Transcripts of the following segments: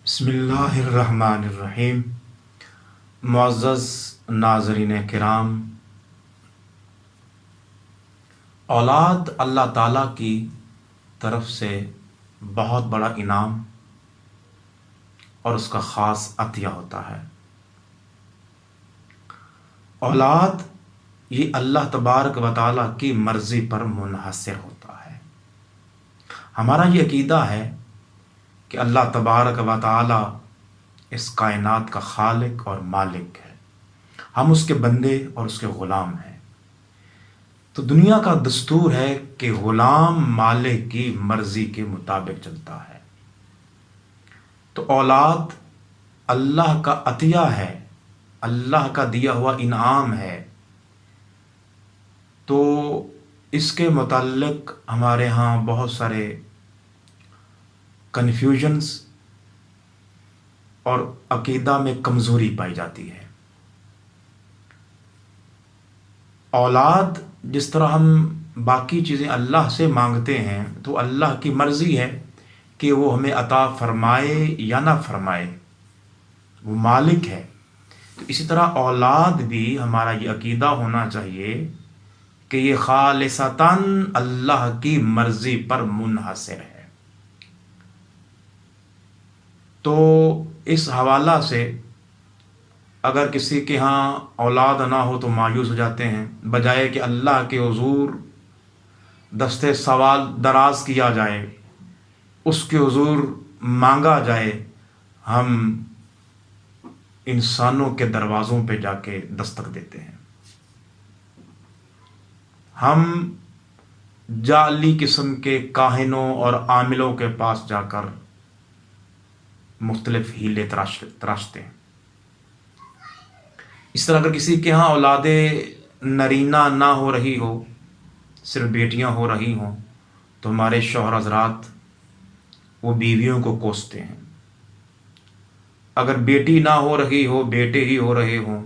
بسم اللہ الرحمن الرحیم۔ معزز ناظرین کرام، اولاد اللہ تعالیٰ کی طرف سے بہت بڑا انعام اور اس کا خاص عطیہ ہوتا ہے۔ اولاد یہ اللہ تبارک و تعالیٰ کی مرضی پر منحصر ہوتا ہے۔ ہمارا یہ عقیدہ ہے کہ اللہ تبارک و تعالیٰ اس کائنات کا خالق اور مالک ہے، ہم اس کے بندے اور اس کے غلام ہیں۔ تو دنیا کا دستور ہے کہ غلام مالک کی مرضی کے مطابق چلتا ہے۔ تو اولاد اللہ کا عطیہ ہے، اللہ کا دیا ہوا انعام ہے۔ تو اس کے متعلق ہمارے ہاں بہت سارے کنفیوژنز اور عقیدہ میں کمزوری پائی جاتی ہے۔ اولاد جس طرح ہم باقی چیزیں اللہ سے مانگتے ہیں تو اللہ کی مرضی ہے کہ وہ ہمیں عطا فرمائے یا نہ فرمائے، وہ مالک ہے۔ تو اسی طرح اولاد بھی ہمارا یہ عقیدہ ہونا چاہیے کہ یہ خالصتاً اللہ کی مرضی پر منحصر ہے۔ تو اس حوالہ سے اگر کسی کے ہاں اولاد نہ ہو تو مایوس ہو جاتے ہیں، بجائے کہ اللہ کے حضور دستے سوال دراز کیا جائے، اس کے حضور مانگا جائے، ہم انسانوں کے دروازوں پہ جا کے دستک دیتے ہیں۔ ہم جعلی قسم کے کاہنوں اور عاملوں کے پاس جا کر مختلف ہیلے تراشتے ہیں۔ اس طرح اگر کسی کے ہاں اولاد نرینہ نہ ہو رہی ہو، صرف بیٹیاں ہو رہی ہوں، تو ہمارے شوہر حضرات وہ بیویوں کو کوستے ہیں۔ اگر بیٹی نہ ہو رہی ہو، بیٹے ہی ہو رہے ہوں،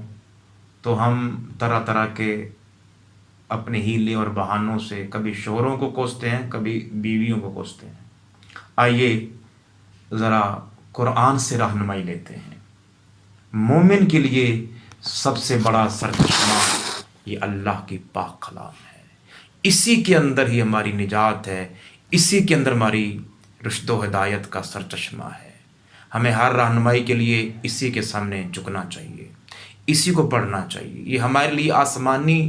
تو ہم طرح طرح کے اپنے ہیلے اور بہانوں سے کبھی شوہروں کو کوستے ہیں، کبھی بیویوں کو کوستے ہیں۔ آئیے ذرا قرآن سے رہنمائی لیتے ہیں۔ مومن کے لیے سب سے بڑا سرچشمہ یہ اللہ کی پاک کلام ہے، اسی کے اندر ہی ہماری نجات ہے، اسی کے اندر ہماری رشد و ہدایت کا سرچشمہ ہے۔ ہمیں ہر رہنمائی کے لیے اسی کے سامنے جھکنا چاہیے، اسی کو پڑھنا چاہیے۔ یہ ہمارے لیے آسمانی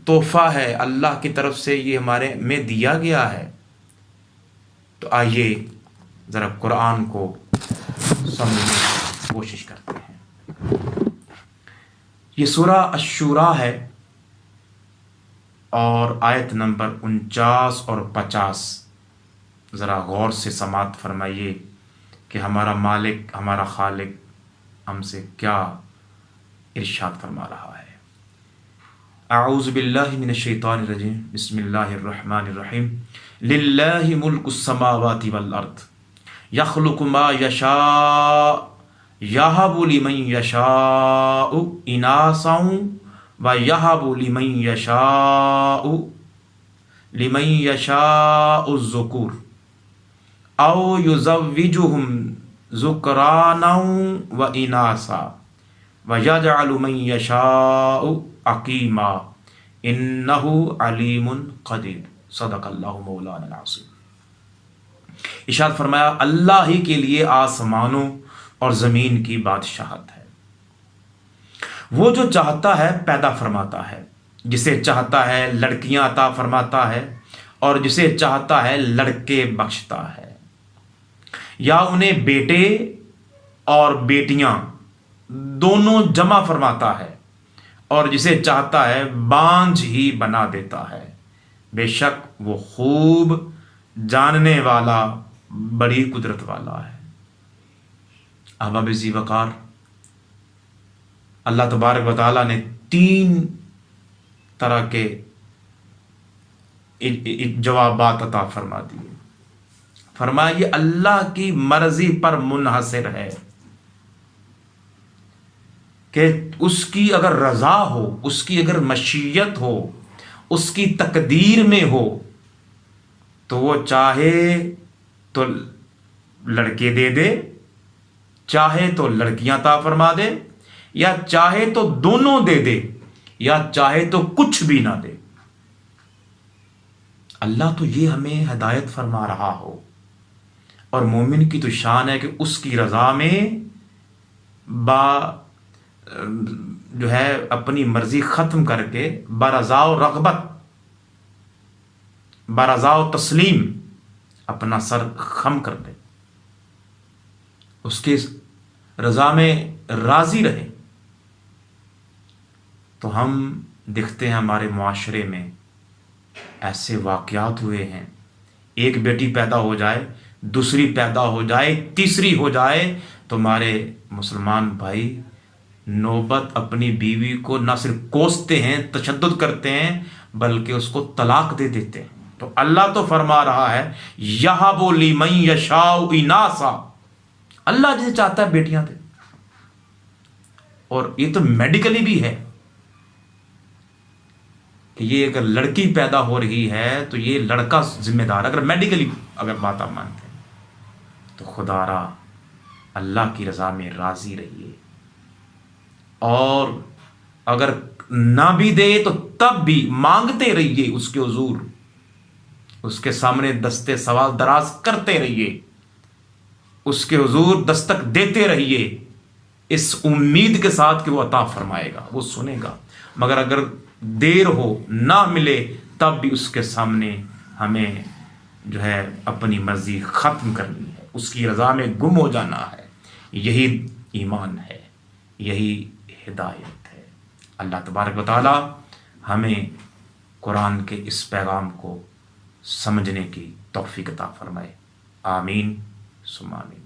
تحفہ ہے، اللہ کی طرف سے یہ ہمارے میں دیا گیا ہے۔ تو آئیے ذرا قرآن کو سمجھنے کی کوشش کرتے ہیں۔ یہ سورہ الشورى ہے اور آیت نمبر 49 اور 50۔ ذرا غور سے سماعت فرمائیے کہ ہمارا مالک، ہمارا خالق ہم سے کیا ارشاد فرما رہا ہے۔ اعوذ باللہ من الشیطان الرجیم، بسم اللہ الرحمن الرحیم۔ للہ ملک السماوات والارض یخلق ما یشاء یہب لمن یشاء اناثا ویہب لمن یشاء الذکور او یزوجہم ذکرانا واناثا ویجعل من یشاء عقیما انہ علیم قدیر۔ صدق اللہ مولانا العظیم۔ ارشاد فرمایا اللہ ہی کے لیے آسمانوں اور زمین کی بادشاہت ہے، وہ جو چاہتا ہے پیدا فرماتا ہے، جسے چاہتا ہے لڑکیاں عطا فرماتا ہے اور جسے چاہتا ہے لڑکے بخشتا ہے، یا انہیں بیٹے اور بیٹیاں دونوں جمع فرماتا ہے، اور جسے چاہتا ہے بانجھ ہی بنا دیتا ہے۔ بے شک وہ خوب جاننے والا، بڑی قدرت والا ہے۔ احباب ذی وقار، اللہ تبارک و تعالیٰ نے 3 طرح کے جوابات عطا فرما دیے۔ فرمایا یہ اللہ کی مرضی پر منحصر ہے کہ اس کی اگر رضا ہو، اس کی اگر مشیت ہو، اس کی تقدیر میں ہو تو وہ چاہے تو لڑکے دے دے چاہے تو لڑکیاں عطا فرما دے، یا چاہے تو دونوں دے دے، یا چاہے تو کچھ بھی نہ دے۔ اللہ تو یہ ہمیں ہدایت فرما رہا ہو، اور مومن کی تو شان ہے کہ اس کی رضا میں جو ہے اپنی مرضی ختم کر کے برضا و رغبت، برضا و تسلیم اپنا سر خم کر دے، اس کی رضا میں راضی رہے۔ تو ہم دیکھتے ہیں ہمارے معاشرے میں ایسے واقعات ہوئے ہیں، ایک بیٹی پیدا ہو جائے، دوسری پیدا ہو جائے، تیسری ہو جائے، تو ہمارے مسلمان بھائی نوبت اپنی بیوی کو نہ صرف کوستے ہیں، تشدد کرتے ہیں، بلکہ اس کو طلاق دے دیتے ہیں۔ تو اللہ تو فرما رہا ہے یَہَبُ لِمَن یَشَاءُ اِنَاثًا، اللہ جسے چاہتا ہے بیٹیاں دے، اور یہ تو میڈیکلی بھی ہے کہ یہ اگر لڑکی پیدا ہو رہی ہے تو یہ لڑکا ذمہ دار، اگر میڈیکلی اگر بات آپ مانتے ہیں تو خدا را اللہ کی رضا میں راضی رہیے، اور اگر نہ بھی دے تو تب بھی مانگتے رہیے اس کے حضور، اس کے سامنے دستے سوال دراز کرتے رہیے، اس کے حضور دستک دیتے رہیے، اس امید کے ساتھ کہ وہ عطا فرمائے گا، وہ سنے گا۔ مگر اگر دیر ہو، نہ ملے، تب بھی اس کے سامنے ہمیں جو ہے اپنی مرضی ختم کرنی ہے، اس کی رضا میں گم ہو جانا ہے۔ یہی ایمان ہے، یہی ہدایت ہے۔ اللہ تبارک و تعالی ہمیں قرآن کے اس پیغام کو سمجھنے کی توفیق عطا فرمائے۔ آمین ثم آمین۔